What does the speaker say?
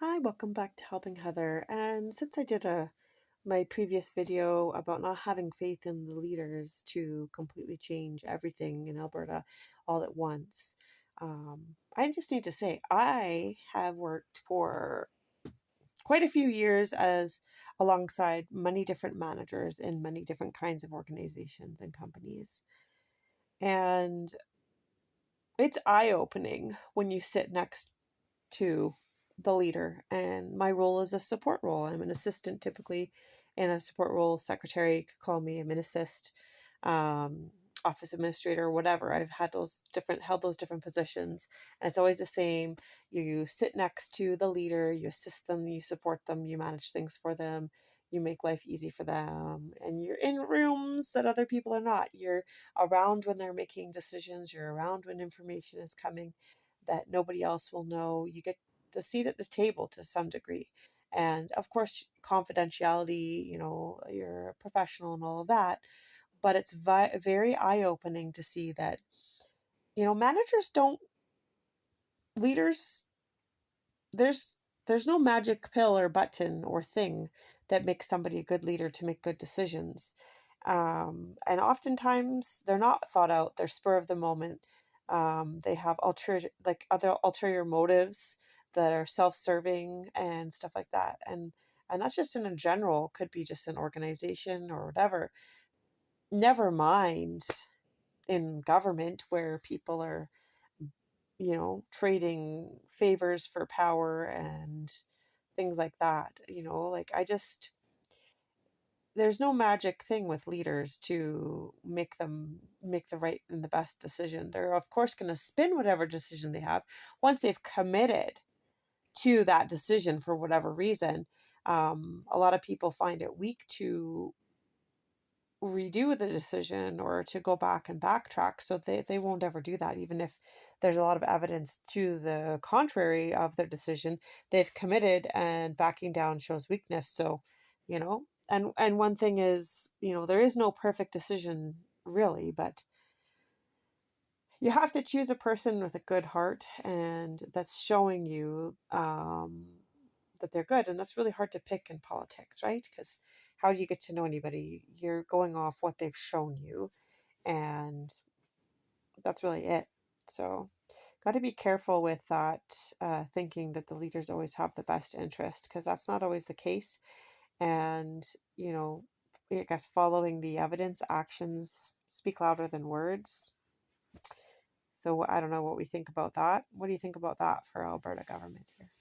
Hi, welcome back to Helping Heather. And since I did my previous video about not having faith in the leaders to completely change everything in Alberta all at once, I just need to say I have worked for quite a few years as alongside many different managers in many different kinds of organizations and companies. And it's eye-opening when you sit next to the leader. And my role is a support role. I'm an assistant typically in a support role. Secretary you could call me, I'm an assist, um, office administrator, whatever. I've had held those different positions. And it's always the same. You sit next to the leader, you assist them, you support them, you manage things for them. You make life easy for them, and you're in rooms that other people are not. You're around when they're making decisions, you're around when information is coming that nobody else will know. You get the seat at the table to some degree. And of course, confidentiality, you're a professional and all of that. But it's very eye opening to see that, managers don't, leaders, there's, there's no magic pill or button or thing that makes somebody a good leader to make good decisions. And oftentimes they're not thought out, they're spur of the moment. They have other ulterior motives that are self-serving and stuff like that. And that's just in a general, could be just an organization or whatever. Never mind in government where people are, trading favors for power and things like that. Like there's no magic thing with leaders to make them make the right and the best decision. They're of course going to spin whatever decision they have once they've committed to that decision for whatever reason. A lot of people find it weak to redo the decision or to go back and backtrack, so they won't ever do that even if there's a lot of evidence to the contrary of their decision. They've committed, and backing down shows weakness. So and one thing is, there is no perfect decision really, but you have to choose a person with a good heart and that's showing you that they're good. And that's really hard to pick in politics, right? Because how do you get to know anybody? You're going off what they've shown you, and that's really it. So, got to be careful with that, thinking that the leaders always have the best interest, because that's not always the case. And, you know, I guess following the evidence, actions speak louder than words. So, I don't know what we think about that. What do you think about that for Alberta government here?